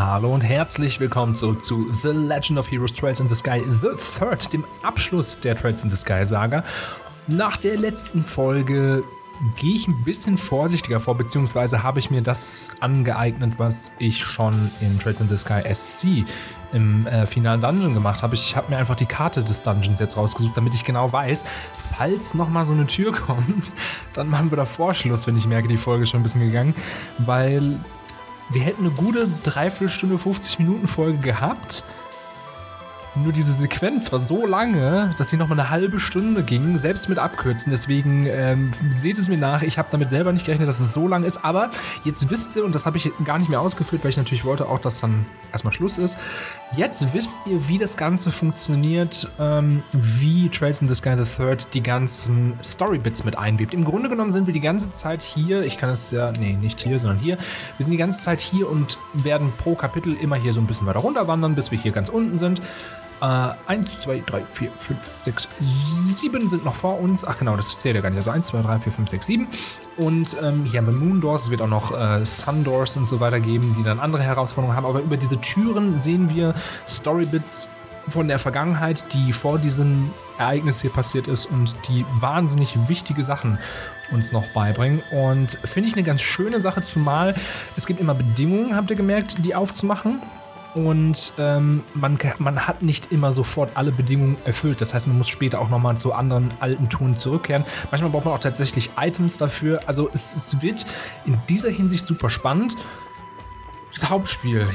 Hallo und herzlich willkommen zurück zu The Legend of Heroes Trails in the Sky, The Third, dem Abschluss der Trails in the Sky Saga. Nach der letzten Folge gehe ich ein bisschen vorsichtiger vor, beziehungsweise habe ich mir das angeeignet, was ich schon in Trails in the Sky SC im finalen Dungeon gemacht habe. Ich habe mir einfach die Karte des Dungeons jetzt rausgesucht, damit ich genau weiß, falls nochmal so eine Tür kommt, dann machen wir da Vorschluss, wenn ich merke, die Folge ist schon ein bisschen gegangen, weil wir hätten eine gute 3/4 50 Minuten Folge gehabt. Nur diese Sequenz war so lange, dass sie nochmal eine halbe Stunde ging, selbst mit Abkürzen. Deswegen seht es mir nach. Ich habe damit selber nicht gerechnet, dass es so lang ist. Aber jetzt wisst ihr, und das habe ich gar nicht mehr ausgeführt, weil ich natürlich wollte auch, dass dann erstmal Schluss ist. Jetzt wisst ihr, wie das Ganze funktioniert, wie Trails in the Sky the Third die ganzen Storybits mit einwebt. Im Grunde genommen sind wir die ganze Zeit hier. Ich kann es ja, nee, nicht hier, sondern hier. Wir sind die ganze Zeit hier und werden pro Kapitel immer hier so ein bisschen weiter runterwandern, bis wir hier ganz unten sind. 1, 2, 3, 4, 5, 6, 7 sind noch vor uns. Ach genau, das zählt ja gar nicht. Also 1, 2, 3, 4, 5, 6, 7. Und hier haben wir Moondoors. Es wird auch noch Sundoors und so weiter geben, die dann andere Herausforderungen haben. Aber über diese Türen sehen wir Storybits von der Vergangenheit, die vor diesem Ereignis hier passiert ist und die wahnsinnig wichtige Sachen uns noch beibringen. Und finde ich eine ganz schöne Sache, zumal es gibt immer Bedingungen, habt ihr gemerkt, die aufzumachen. Und man hat nicht immer sofort alle Bedingungen erfüllt. Das heißt, man muss später auch nochmal zu anderen alten Touren zurückkehren. Manchmal braucht man auch tatsächlich Items dafür. Also es wird in dieser Hinsicht super spannend. Das Hauptspiel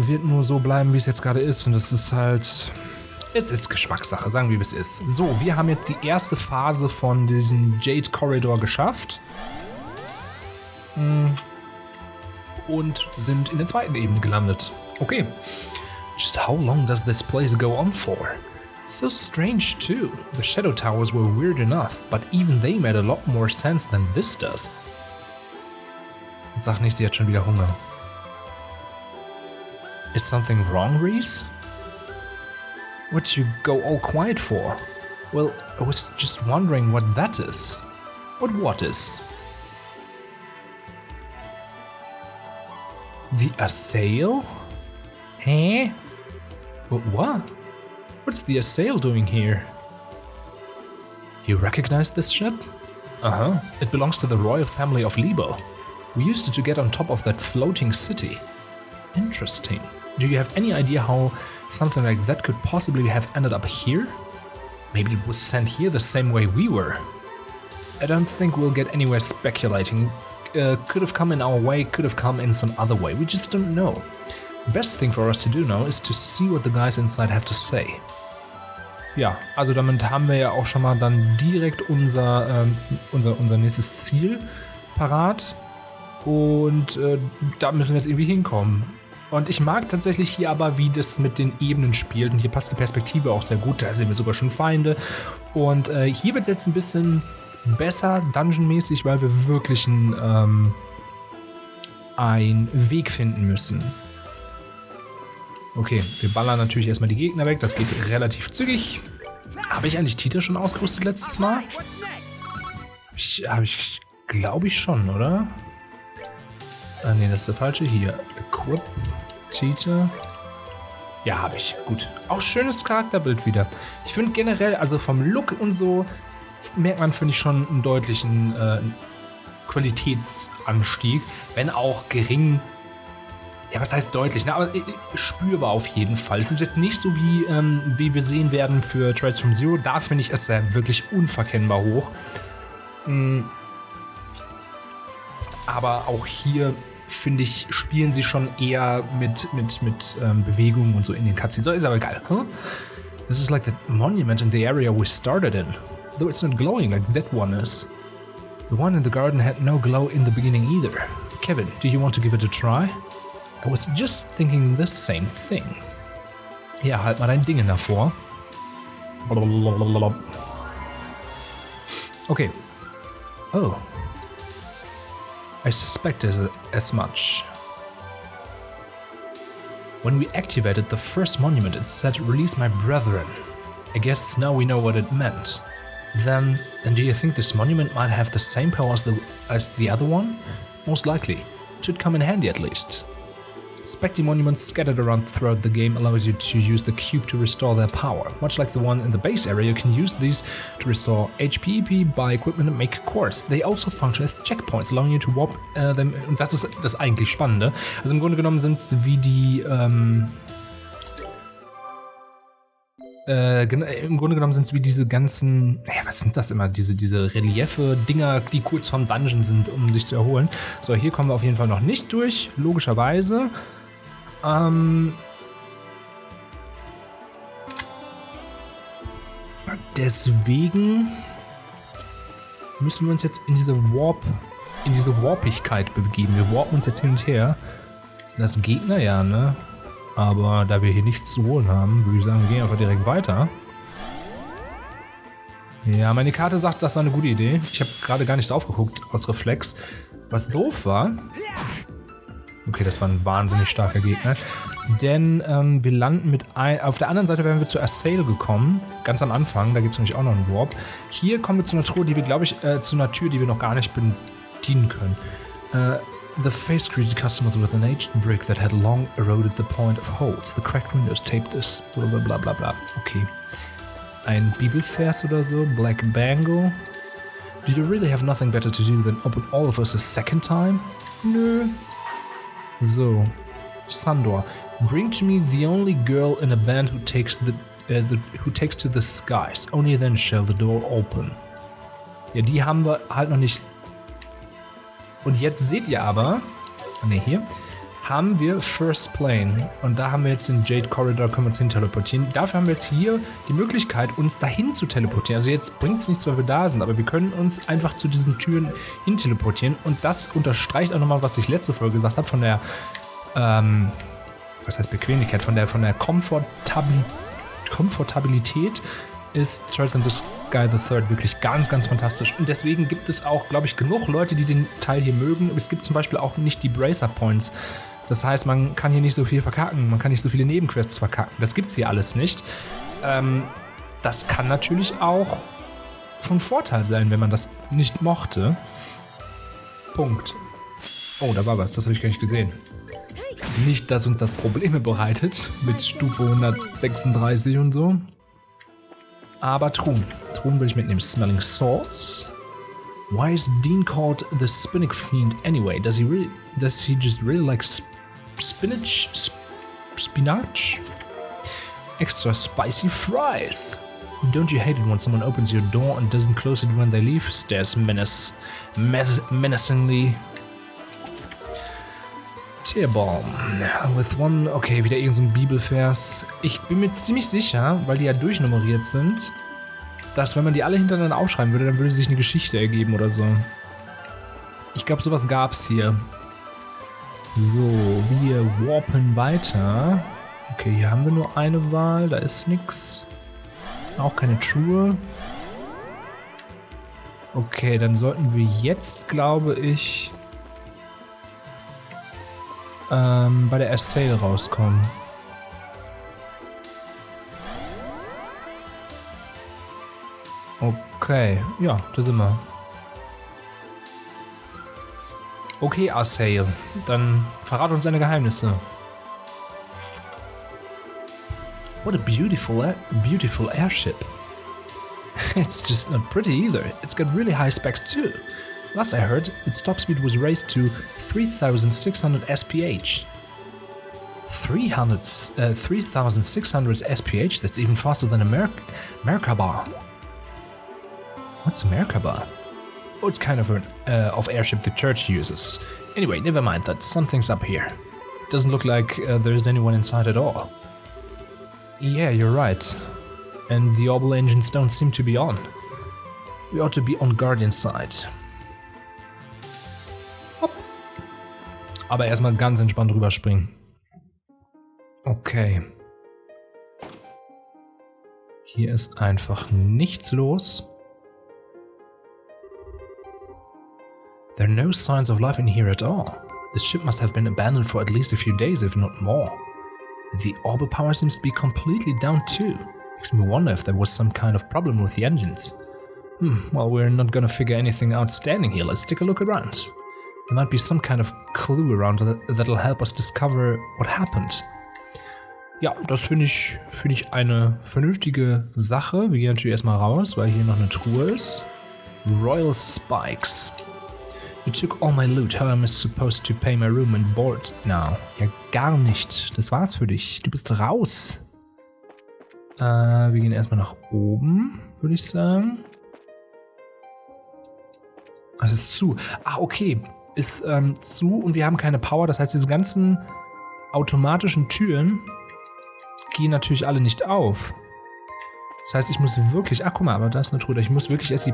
wird nur so bleiben, wie es jetzt gerade ist. Und das ist halt, es ist Geschmackssache, sagen wir, wie es ist. So, wir haben jetzt die erste Phase von diesem Jade Corridor geschafft. Und sind in der zweiten Ebene gelandet. Okay. Just how long does this place go on for? It's so strange too. The Shadow Towers were weird enough, but even they made a lot more sense than this does. Und sag nicht, sie hat schon wieder Hunger. Is something wrong, Reese? What'd you go all quiet for? Well, I was just wondering what that is. What is? The Assail? Huh? What? What's the Assail doing here? You recognize this ship? Uh-huh. It belongs to the royal family of Libo. We used it to get on top of that floating city. Interesting. Do you have any idea how something like that could possibly have ended up here? Maybe it was sent here the same way we were. I don't think we'll get anywhere speculating. Could have come in our way, could have come in some other way. We just don't know. The best thing for us to do now is to see what the guys inside have to say. Ja, also damit haben wir ja auch schon mal dann direkt unser nächstes Ziel parat. Und da müssen wir jetzt irgendwie hinkommen. Und ich mag tatsächlich hier aber, wie das mit den Ebenen spielt. Und hier passt die Perspektive auch sehr gut. Da sehen wir sogar schon Feinde. Und hier wird es jetzt ein bisschen besser, dungeonmäßig, weil wir wirklich einen Weg finden müssen. Okay, wir ballern natürlich erstmal die Gegner weg. Das geht relativ zügig. Habe ich eigentlich Tita schon ausgerüstet letztes Mal? Habe ich, glaube ich schon, oder? Ah, nee, das ist der falsche. Hier, Equip, Tita. Ja, habe ich. Gut. Auch schönes Charakterbild wieder. Ich finde generell, also vom Look und so, merkt man, finde ich, schon einen deutlichen Qualitätsanstieg, wenn auch gering. Ja, was heißt deutlich, ne? Aber spürbar auf jeden Fall. Es ist jetzt nicht so wie wir sehen werden für Trails from Zero. Da finde ich es ja wirklich unverkennbar hoch. Aber auch hier, finde ich, spielen sie schon eher mit Bewegungen und so in den Cutscenes. So, ist aber geil. Huh? This is like the monument in the area we started in. Though it's not glowing like that one is. The one in the garden had no glow in the beginning either. Kevin, do you want to give it a try? I was just thinking the same thing. Ja, halt mal dein Ding davor. Okay. Oh. I suspected as much. When we activated the first monument, it said, "Release my brethren." I guess now we know what it meant. Then do you think this monument might have the same power as the other one? Most likely. It should come in handy at least. Spectre monuments scattered around throughout the game allows you to use the cube to restore their power. Much like the one in the base area, you can use these to restore HP, EP, buy equipment and make cores. They also function as checkpoints, allowing you to warp them. Und das ist das eigentlich Spannende. Also im Grunde genommen sind es wie die, im Grunde genommen sind es wie diese ganzen, was sind das immer, diese Reliefe-Dinger, die kurz vorm Dungeon sind, um sich zu erholen. So, hier kommen wir auf jeden Fall noch nicht durch, logischerweise. Deswegen müssen wir uns jetzt in diese Warpigkeit begeben. Wir warpen uns jetzt hin und her. Sind das Gegner? Ja, ne? Aber da wir hier nichts zu holen haben, würde ich sagen, wir gehen einfach direkt weiter. Ja, meine Karte sagt, das war eine gute Idee. Ich habe gerade gar nicht drauf geguckt, aus Reflex. Was doof war... Okay, das war ein wahnsinnig starker Gegner. Denn wir landen auf der anderen Seite wären wir zu Assail gekommen. Ganz am Anfang, da gibt es nämlich auch noch einen Warp. Hier kommen wir zu einer Truhe, die wir, glaube ich, zu einer Tür, die wir noch gar nicht bedienen können. The face greeted customers with an aged brick that had long eroded the point of holes. The cracked windows taped this. Bla bla bla. Okay. Ein Bibelvers oder so. Black Bangle. Do you really have nothing better to do than open all of us a second time? Nö. So. Sandor. Bring to me the only girl in a band who takes to the skies. Only then shall the door open. Ja, die haben wir halt noch nicht. Und jetzt seht ihr aber, hier, haben wir First Plane. Und da haben wir jetzt den Jade Corridor, können wir uns hin teleportieren. Dafür haben wir jetzt hier die Möglichkeit, uns dahin zu teleportieren. Also jetzt bringt es nichts, weil wir da sind, aber wir können uns einfach zu diesen Türen hin teleportieren. Und das unterstreicht auch nochmal, was ich letzte Folge gesagt habe, von der, was heißt Bequemlichkeit, von der Komfortabilität ist Trails in the Sky the Third wirklich ganz, ganz fantastisch. Und deswegen gibt es auch, glaube ich, genug Leute, die den Teil hier mögen. Es gibt zum Beispiel auch nicht die Bracer Points. Das heißt, man kann hier nicht so viel verkacken. Man kann nicht so viele Nebenquests verkacken. Das gibt's hier alles nicht. Das kann natürlich auch von Vorteil sein, wenn man das nicht mochte. Punkt. Oh, da war was. Das habe ich gar nicht gesehen. Nicht, dass uns das Probleme bereitet mit Stufe 136 und so. Aber Truhen. Truhen will ich mitnehmen. Smelling salts. Why is Dean called the Spinach Fiend anyway? Does he just really like spinach? Spinach? Extra spicy fries. Don't you hate it when someone opens your door and doesn't close it when they leave? Stares menacingly. Tearbalm. With one... Okay, wieder irgend so ein Bibelvers. Ich bin mir ziemlich sicher, weil die ja durchnummeriert sind, dass wenn man die alle hintereinander aufschreiben würde, dann würde sich eine Geschichte ergeben oder so. Ich glaube, sowas gab's hier. So, wir warpen weiter. Okay, hier haben wir nur eine Wahl, da ist nix. Auch keine Truhe. Okay, dann sollten wir jetzt, glaube ich... bei der Assail rauskommen. Okay, ja, da sind wir. Okay, Assail, dann verrat uns deine Geheimnisse. What a beautiful airship. It's just not pretty either. It's got really high specs too. Last I heard, its top speed was raised to 3,600 SPH. 3,600 SPH? That's even faster than a Merkaba. What's a Merkaba? Oh, it's kind of an airship the church uses. Anyway, never mind that. Something's up here. It doesn't look like there's anyone inside at all. Yeah, you're right. And the orbital engines don't seem to be on. We ought to be on guard inside. Aber erstmal ganz entspannt rüberspringen. Okay. Hier ist einfach nichts los. There are no signs of life in here at all. This ship must have been abandoned for at least a few days, if not more. The orbital power seems to be completely down too. Makes me wonder if there was some kind of problem with the engines. Well, we're not gonna figure anything outstanding here. Let's take a look around. There might be some kind of clue around that'll help us discover what happened. Ja, das finde ich eine vernünftige Sache. Wir gehen natürlich erstmal raus, weil hier noch eine Truhe ist. Royal Spikes. You took all my loot. How am I supposed to pay my room and board now? Ja, gar nicht. Das war's für dich. Du bist raus. Wir gehen erstmal nach oben, würde ich sagen. Das ist zu. Ach, okay. Ist zu und wir haben keine Power. Das heißt, diese ganzen automatischen Türen gehen natürlich alle nicht auf. Das heißt, ich muss wirklich... Ach, guck mal, aber da ist eine Truhe. Ich muss wirklich erst die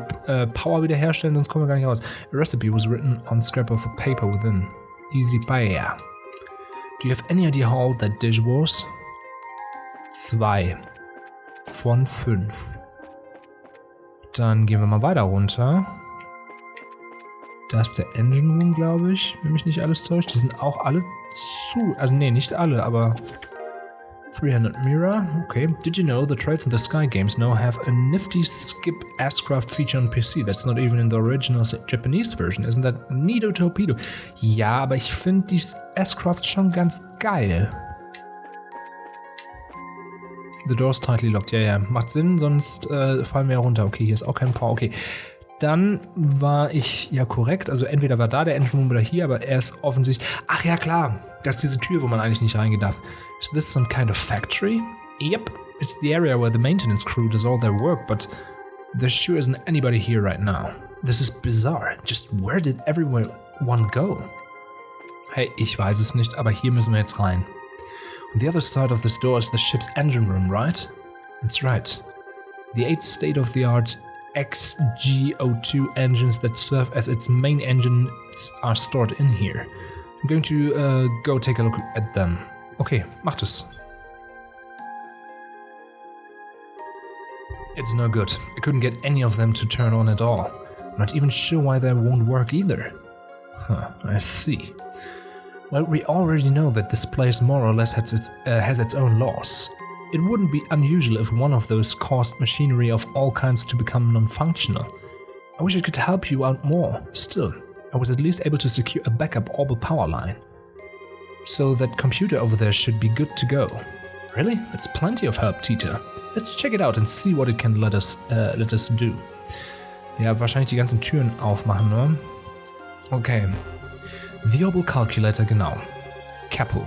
Power wiederherstellen, sonst kommen wir gar nicht raus. A recipe was written on scrap of paper within. Easy buyer. Do you have any idea how old that dish was? 2 von 5. Dann gehen wir mal weiter runter. Da ist der Engine Room, glaube ich, wenn mich nicht alles täuscht. Die sind auch alle zu. Also nee, nicht alle, aber 300 Mirror. Okay. Did you know the Trails in the Sky games now have a nifty skip S-Craft feature on PC? That's not even in the original Japanese version. Isn't that neato torpedo? Ja, aber ich finde die S-Craft schon ganz geil. The door's tightly locked. Ja, ja, macht Sinn, sonst fallen wir ja runter. Okay, hier ist auch kein Power. Okay. Dann war ich ja korrekt, also entweder war da der Engine Room oder hier, aber er ist offensichtlich... Ach ja, klar, das ist diese Tür, wo man eigentlich nicht reingehen darf. Is this some kind of factory? Yep, it's the area where the maintenance crew does all their work, but there sure isn't anybody here right now. This is bizarre. Just where did everyone go? Hey, ich weiß es nicht, aber hier müssen wir jetzt rein. On the other side of this door is the ship's engine room, right? That's right. The 8 state-of-the-art XGO2 engines that serve as its main engines are stored in here. I'm going to go take a look at them. Okay, macht es. It's no good. I couldn't get any of them to turn on at all. I'm not even sure why they won't work either. Huh, I see. Well, we already know that this place more or less has its own laws. It wouldn't be unusual if one of those caused machinery of all kinds to become non-functional. I wish I could help you out more. Still, I was at least able to secure a backup orbital power line. So that computer over there should be good to go. Really? That's plenty of help, Tita. Let's check it out and see what it can let us do. Ja, wahrscheinlich die ganzen Türen aufmachen, ne? Okay. The orbital calculator, genau. Capo.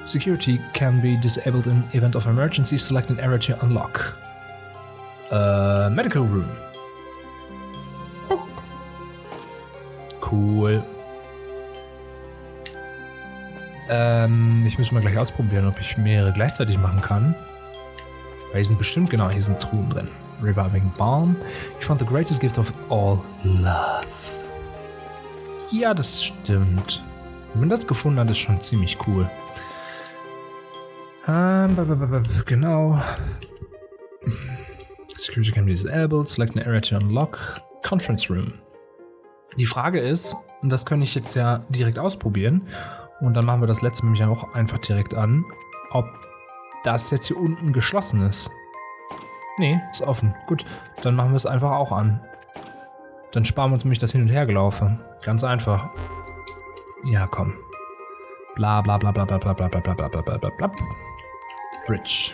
Security can be disabled in event of emergency. Select an area to unlock. Medical room. Cool. Ich muss mal gleich ausprobieren, ob ich mehrere gleichzeitig machen kann. Weil hier sind bestimmt, genau, hier sind Truhen drin. Reviving Balm. You found the greatest gift of all, love. Ja, das stimmt. Wenn man das gefunden hat, ist schon ziemlich cool. Genau. Security can be disabled. Select an area to unlock. Conference Room. Die Frage ist, und das kann ich jetzt ja direkt ausprobieren, und dann machen wir das letzte nämlich auch einfach direkt an, ob das jetzt hier unten geschlossen ist. Nee, ist offen. Gut, dann machen wir es einfach auch an. Dann sparen wir uns nämlich das Hin- und Hergelaufe. Ganz einfach. Ja, komm. Bla bla bla bla bla bla bla bla bla bla bla bla bla. Bridge.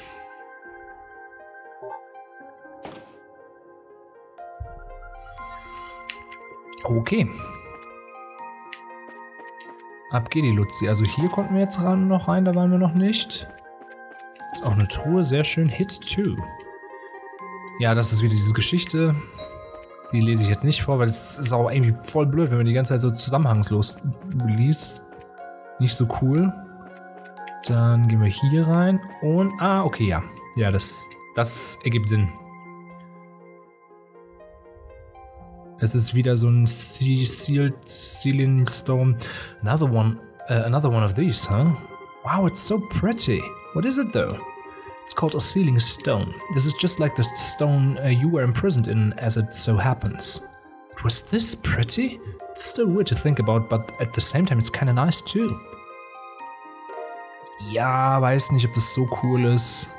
Okay. Ab geht die Luzi. Also hier konnten wir jetzt noch rein, da waren wir noch nicht. Ist auch eine Truhe, sehr schön. Hit 2. Ja, das ist wieder diese Geschichte. Die lese ich jetzt nicht vor, weil das ist auch irgendwie voll blöd, wenn man die ganze Zeit so zusammenhangslos liest. Nicht so cool. Dann gehen wir hier rein und... Ah, okay, ja. Ja, das ergibt Sinn. Es ist wieder so ein sealed ceiling stone. Another one of these, huh? Wow, it's so pretty. What is it though? It's called a sealing stone. This is just like the stone you were imprisoned in, as it so happens. Was this pretty? It's still weird to think about, but at the same time it's kinda nice too. Ja, weiß nicht, ob das so cool ist.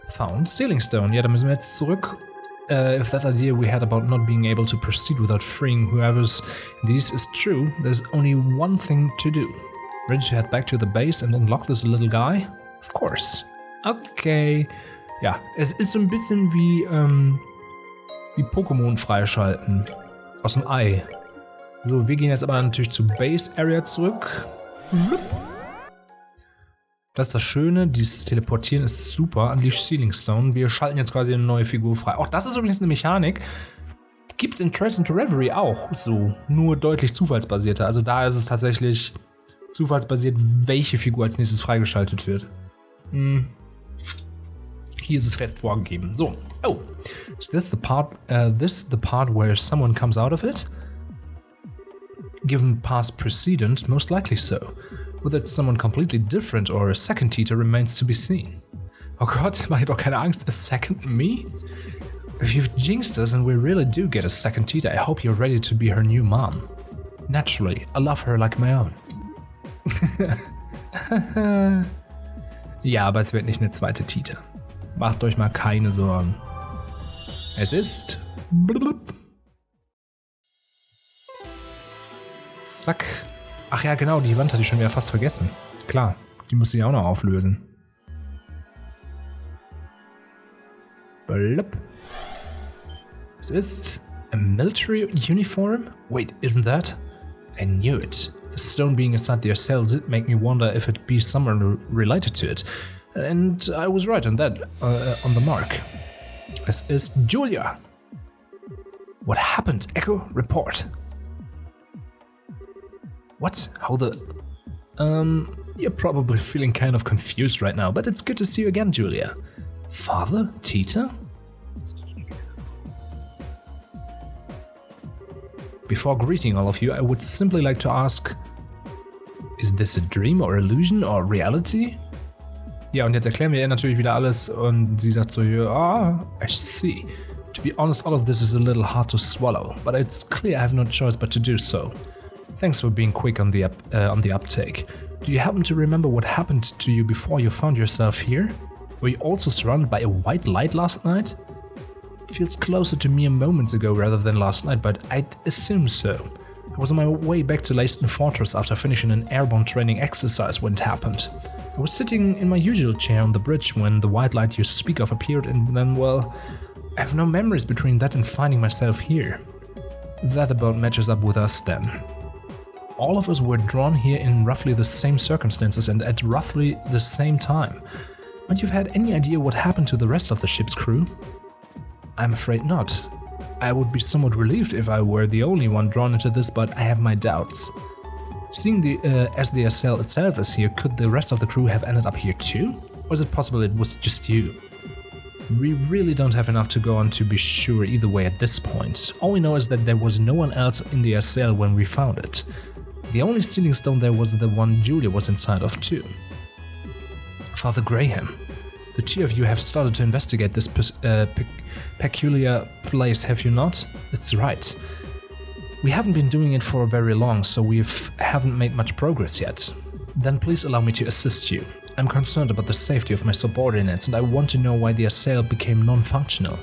Found Sealing Stone. Ja, da müssen wir jetzt zurück if that idea we had about not being able to proceed without freeing whoever's these is true, there's only one thing to do. Ready to head back to the base and unlock this little guy? Of course. Okay. Ja, es ist so ein bisschen wie Pokémon freischalten. Aus dem Ei. So, wir gehen jetzt aber natürlich zur Base Area zurück. Das ist das Schöne, dieses Teleportieren ist super. Unleash Ceiling Stone. Wir schalten jetzt quasi eine neue Figur frei. Auch das ist übrigens eine Mechanik. Gibt es in Trails into Reverie auch so. Nur deutlich zufallsbasierter. Also da ist es tatsächlich zufallsbasiert, welche Figur als nächstes freigeschaltet wird. Hier ist es fest vorgegeben. So. Oh. Is this the part where someone comes out of it? Given past precedent, most likely so. Whether it's someone completely different or a second teacher remains to be seen. Oh Gott, mach ich doch keine Angst. A second me? If you've jinxed us and we really do get a second teacher, I hope you're ready to be her new mom. Naturally, I love her like my own. Ja, aber es wird nicht eine zweite Tita. Macht euch mal keine Sorgen. Es ist... Zack. Ach ja, genau, die Wand hatte ich schon wieder fast vergessen. Klar, die muss ich auch noch auflösen. Blub. Es ist... A military uniform? Wait, isn't that? I knew it. The stone being inside the cell did make me wonder if it be someone related to it. And I was right on that, on the mark. Es ist Julia. What happened? Echo, report. What? How the... You're probably feeling kind of confused right now, but it's good to see you again, Julia. Father? Tita? Before greeting all of you, I would simply like to ask... Is this a dream or illusion or reality? Ja, und jetzt erklären wir ihr natürlich wieder alles und sie sagt so, I see. To be honest, all of this is a little hard to swallow, but it's clear I have no choice but to do so. Thanks for being quick on the uptake. Do you happen to remember what happened to you before you found yourself here? Were you also surrounded by a white light last night? It feels closer to mere moments ago rather than last night, but I'd assume so. I was on my way back to Leyston Fortress after finishing an airborne training exercise when it happened. I was sitting in my usual chair on the bridge when the white light you speak of appeared, and then, well, I have no memories between that and finding myself here. That about matches up with us then. All of us were drawn here in roughly the same circumstances and at roughly the same time. Might you've had any idea what happened to the rest of the ship's crew? I'm afraid not. I would be somewhat relieved if I were the only one drawn into this, but I have my doubts. Seeing as the SL itself is here, could the rest of the crew have ended up here too? Or is it possible it was just you? We really don't have enough to go on to be sure either way at this point. All we know is that there was no one else in the SL when we found it. The only sealing stone there was the one Julia was inside of too. Father Graham, the two of you have started to investigate this peculiar place, have you not? That's right. We haven't been doing it for very long, so we haven't made much progress yet. Then please allow me to assist you. I'm concerned about the safety of my subordinates, and I want to know why the assail became non-functional.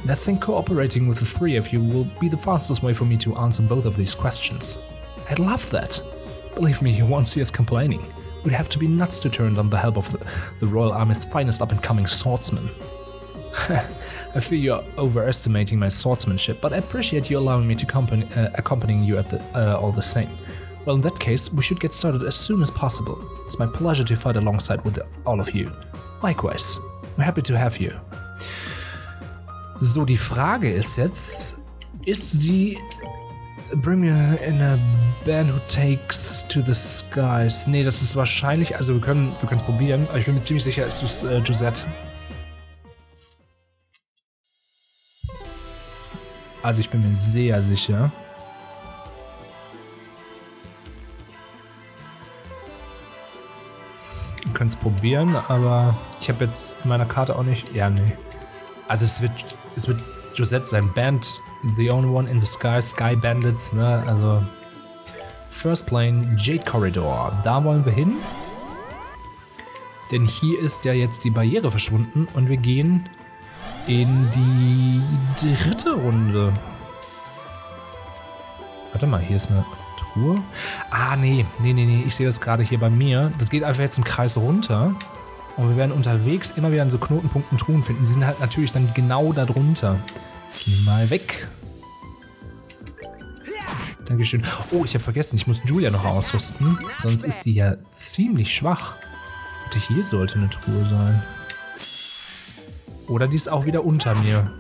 And I think cooperating with the three of you will be the fastest way for me to answer both of these questions. I'd love that. Believe me, you won't see us complaining. We'd have to be nuts to turn down the help of the Royal Army's finest up-and-coming swordsman. I fear you're overestimating my swordsmanship, but I appreciate you allowing me to accompanying you at all the same. Well, in that case, we should get started as soon as possible. It's my pleasure to fight alongside with all of you. Likewise, we're happy to have you. So, die Frage ist jetzt, ist sie... Bring me in a band who takes to the skies. Nee, das ist wahrscheinlich, also wir können es probieren, aber ich bin mir ziemlich sicher, es ist Josette. Also ich bin mir sehr sicher. Wir können es probieren, aber ich habe jetzt in meiner Karte auch nicht... Ja, nee. Also es wird Josette sein, Band, The Only One in the Sky, Sky Bandits, ne, also First Plane, Jade Corridor, da wollen wir hin, denn hier ist ja jetzt die Barriere verschwunden und wir gehen in die dritte Runde. Warte mal, hier ist eine Truhe. Ah, nee. Ich sehe das gerade hier bei mir. Das geht einfach jetzt im Kreis runter. Und wir werden unterwegs immer wieder an so Knotenpunkten Truhen finden. Die sind halt natürlich dann genau da drunter. Geh mal weg. Dankeschön. Oh, ich habe vergessen, ich muss Julia noch ausrüsten. Sonst ist die ja ziemlich schwach. Und hier sollte eine Truhe sein. Oder die ist auch wieder unter mir.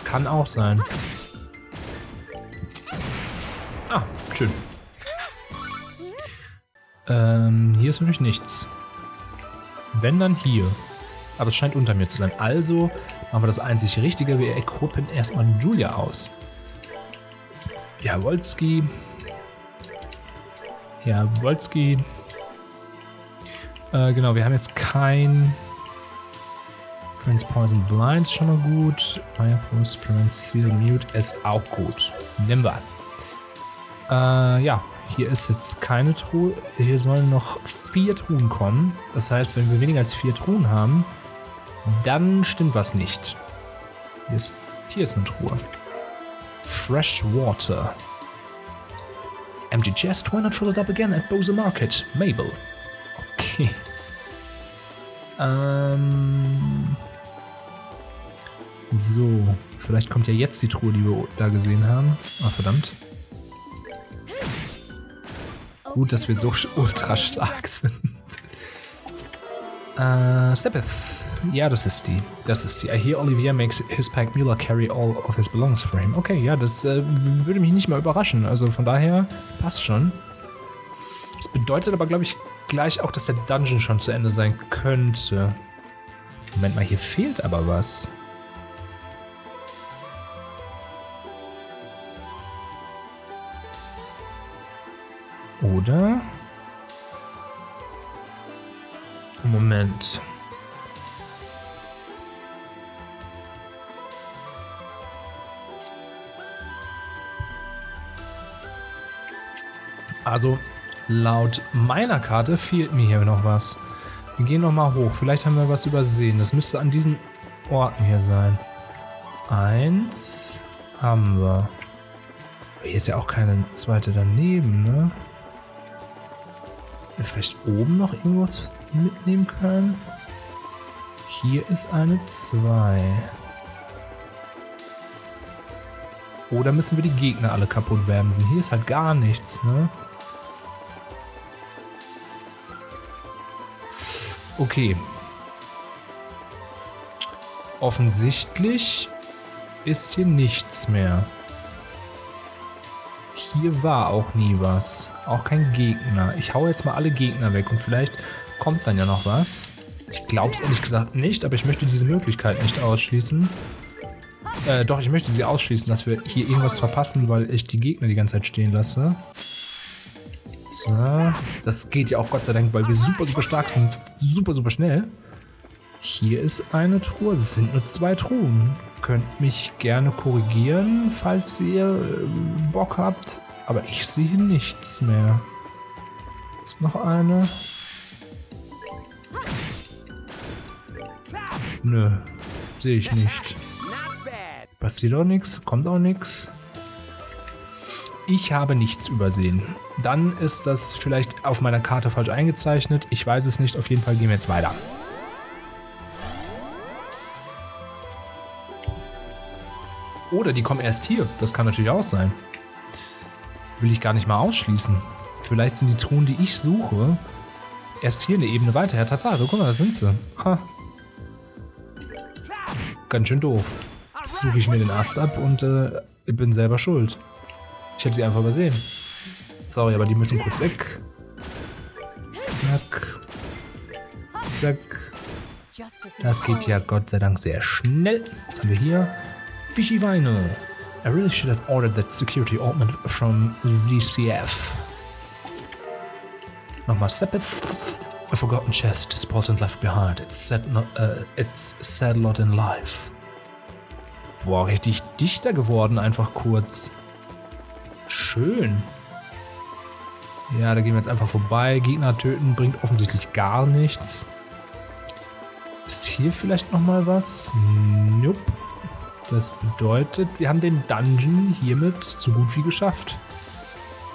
Kann auch sein. Ah, schön. Hier ist nämlich nichts. Wenn, dann hier. Aber es scheint unter mir zu sein. Also machen wir das einzig Richtige. Wir equippen erstmal Julia aus. Jawolski. Jawolski. Genau, wir haben jetzt kein Prince Poison Blind, ist schon mal gut. Fireproof, Prince Seal Mute ist auch gut. Nehmen wir an. Ja, hier ist jetzt keine Truhe. Hier sollen noch 4 Truhen kommen. Das heißt, wenn wir weniger als 4 Truhen haben, dann stimmt was nicht. Hier ist eine Truhe. Fresh Water. Empty chest, why not fill it up again at Bose Market? Mabel. Okay. So, vielleicht kommt ja jetzt die Truhe, die wir da gesehen haben. Ah, verdammt. Gut, dass wir so ultra stark sind. Sabbath. Ja, das ist die. I hear Olivier makes his pack Mula carry all of his belongings for him. Okay, ja, das würde mich nicht mal überraschen. Also von daher passt schon. Das bedeutet aber, glaube ich, gleich auch, dass der Dungeon schon zu Ende sein könnte. Moment mal, hier fehlt aber was. Oder? Moment. Also, laut meiner Karte fehlt mir hier noch was. Wir gehen noch mal hoch. Vielleicht haben wir was übersehen. Das müsste an diesen Orten hier sein. 1 haben wir. Hier ist ja auch keine zweite daneben, ne? Wir vielleicht oben noch irgendwas mitnehmen können. Hier ist eine 2. Oder müssen wir die Gegner alle kaputt wärmsen? Hier ist halt gar nichts, ne? Okay. Offensichtlich ist hier nichts mehr. Hier war auch nie was. Auch kein Gegner. Ich hau jetzt mal alle Gegner weg und vielleicht kommt dann ja noch was. Ich glaube es ehrlich gesagt nicht, aber ich möchte diese Möglichkeit nicht ausschließen. Doch, ich möchte sie ausschließen, dass wir hier irgendwas verpassen, weil ich die Gegner die ganze Zeit stehen lasse. So. Das geht ja auch Gott sei Dank, weil wir super, super stark sind. Super, super schnell. Hier ist eine Truhe. Es sind nur 2 Truhen. Könnt mich gerne korrigieren, falls ihr Bock habt. Aber ich sehe nichts mehr. Ist noch eine? Nö, sehe ich nicht. Passiert auch nichts, kommt auch nichts. Ich habe nichts übersehen. Dann ist das vielleicht auf meiner Karte falsch eingezeichnet. Ich weiß es nicht. Auf jeden Fall gehen wir jetzt weiter. Oder die kommen erst hier. Das kann natürlich auch sein. Will ich gar nicht mal ausschließen. Vielleicht sind die Truhen, die ich suche, erst hier eine Ebene weiter. Ja, Tatsache. Guck mal, da sind sie. Ha. Ganz schön doof. Jetzt suche ich mir den Ast ab und ich bin selber schuld. Ich hätte sie einfach übersehen. Sorry, aber die müssen kurz weg. Zack. Zack. Das geht ja Gott sei Dank sehr schnell. Was haben wir hier? Fishy Vinyl. I really should have ordered that security ointment from ZCF. Nochmal Sabbath. A forgotten chest, spotted left behind. It's sad lot in life. Boah, richtig dichter geworden, einfach kurz. Schön. Ja, da gehen wir jetzt einfach vorbei. Gegner töten bringt offensichtlich gar nichts. Ist hier vielleicht nochmal was? Nope. Das bedeutet, wir haben den Dungeon hiermit so gut wie geschafft.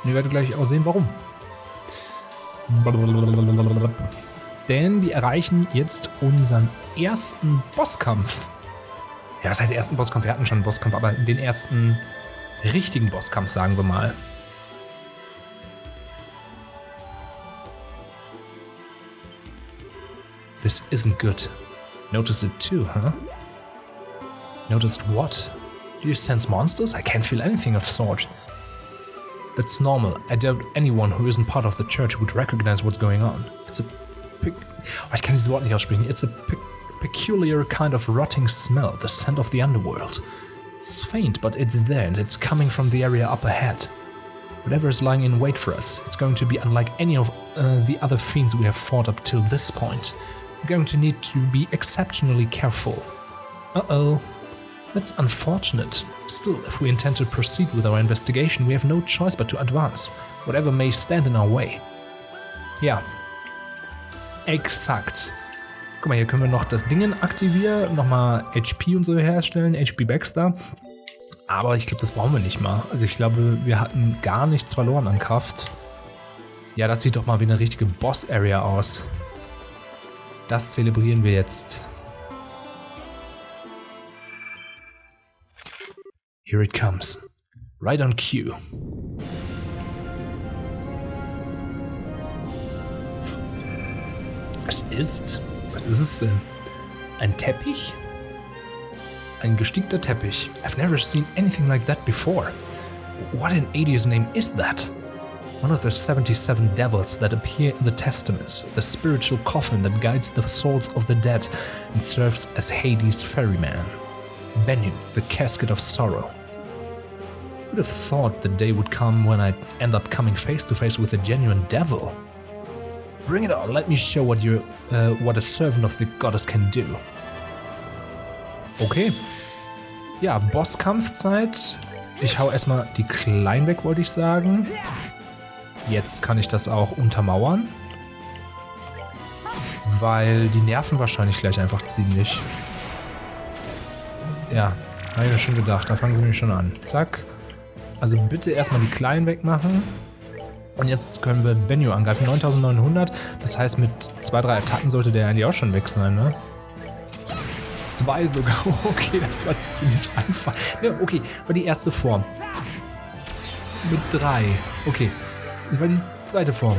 Und ihr werdet gleich auch sehen, warum. Denn wir erreichen jetzt unseren ersten Bosskampf. Ja, das heißt ersten Bosskampf, wir hatten schon einen Bosskampf, aber den ersten richtigen Bosskampf, sagen wir mal. This isn't good. Notice it too, huh? Noticed what? Do you sense monsters? I can't feel anything of sort. That's normal. I doubt anyone who isn't part of the church would recognize what's going on. It's a ich kann dieses Wort nicht aussprechen. It's a peculiar kind of rotting smell, the scent of the underworld. It's faint, but it's there, and it's coming from the area up ahead. Whatever is lying in wait for us, it's going to be unlike any of the other fiends we have fought up till this point. We're going to need to be exceptionally careful. Uh-oh. That's unfortunate. Still, if we intend to proceed with our investigation, we have no choice but to advance, whatever may stand in our way. Ja. Exakt. Guck mal, hier können wir noch das Ding aktivieren, nochmal HP und so herstellen, HP Baxter. Aber ich glaube, das brauchen wir nicht mal. Also ich glaube, wir hatten gar nichts verloren an Kraft. Ja, das sieht doch mal wie eine richtige Boss-Area aus. Das zelebrieren wir jetzt. Here it comes. Right on cue. Was ist es denn? Ein Teppich? Ein gestickter Teppich. I've never seen anything like that before. What in Adia's name is that? One of the 77 devils that appear in the Testaments, the spiritual coffin that guides the souls of the dead and serves as Hades' ferryman. Bennu, the casket of sorrow. Who'd have thought the day would come when I'd end up coming face to face with a genuine devil? Bring it on, let me show what a servant of the goddess can do. Okay. Ja, Bosskampfzeit. Ich hau erstmal die Kleinen weg, wollte ich sagen. Jetzt kann ich das auch untermauern. Weil die nerven wahrscheinlich gleich einfach ziemlich. Ja, habe ich mir schon gedacht. Da fangen sie nämlich schon an. Zack. Also bitte erstmal die Kleinen wegmachen. Und jetzt können wir Bennu angreifen. 9900. Das heißt, mit 2-3 Attacken sollte der eigentlich auch schon weg sein, ne? 2 sogar. Okay, das war ziemlich einfach. Ja, okay, war die erste Form. Mit 3. Okay, das war die zweite Form.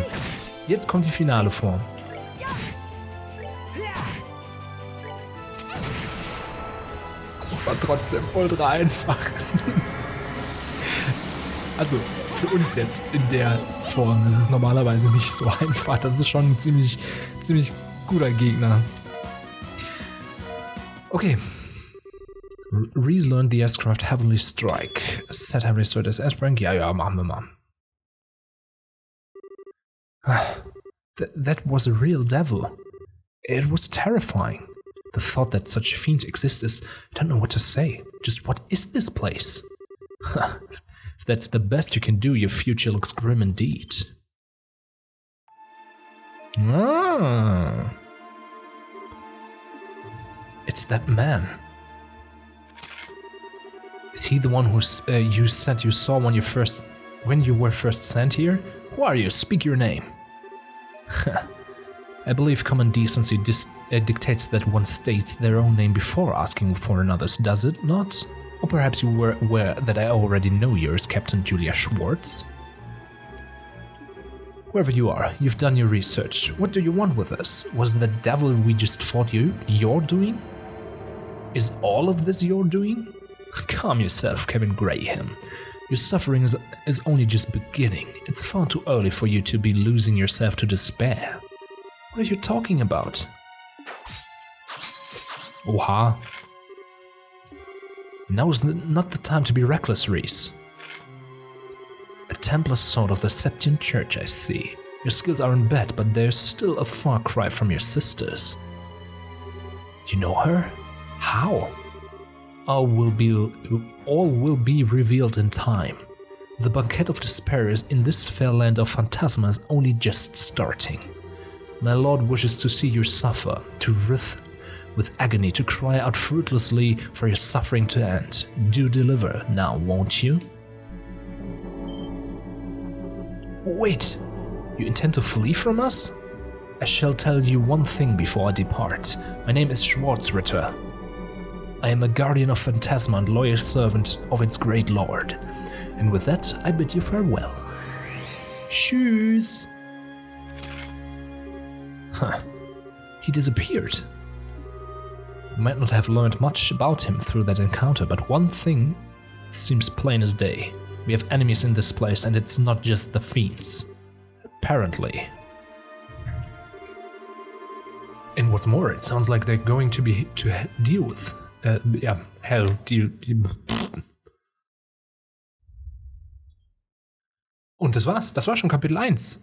Jetzt kommt die finale Form. Das war trotzdem ultra einfach. Also, für uns jetzt in der Form. Das ist normalerweise nicht so einfach. Das ist schon ein ziemlich guter Gegner. Okay. Reese learned the Aircraft Heavenly Strike. Set her restored as S-Rank. Ja, machen wir mal. That was a real devil. It was terrifying. The thought that such fiends exist is... I don't know what to say. Just what is this place? If that's the best you can do, your future looks grim indeed. Ah. It's that man. Is he the one who you said you saw when you were first sent here? Who are you? Speak your name. I believe common decency dictates that one states their own name before asking for another's, does it not? Or perhaps you were aware that I already know you as Captain Julia Schwartz? Whoever you are, you've done your research. What do you want with us? Was the devil we just fought your doing? Is all of this your doing? Calm yourself, Kevin Graham. Your suffering is only just beginning. It's far too early for you to be losing yourself to despair. What are you talking about? Oha. Now is not the time to be reckless, Reese. A Templar sword of the Septian Church, I see. Your skills aren't bad, but there's still a far cry from your sisters. You know her? How? All will be revealed in time. The banquet of despair is in this fair land of phantasmas only just starting. My lord wishes to see you suffer, to with agony to cry out fruitlessly for your suffering to end. Do deliver now, won't you? Wait, you intend to flee from us? I shall tell you one thing before I depart. My name is Schwarzritter. I am a guardian of Phantasma and loyal servant of its great lord. And with that, I bid you farewell. Tschüss. Huh. He disappeared. We might not have learned much about him through that encounter, but one thing seems plain as day. We have enemies in this place, and it's not just the fiends. Apparently. And what's more, it sounds like they're going to deal with. Und das war's. Das war schon Kapitel 1.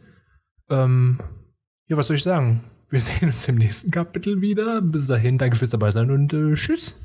Ja, was soll ich sagen? Wir sehen uns im nächsten Kapitel wieder. Bis dahin, danke fürs Dabei sein und tschüss.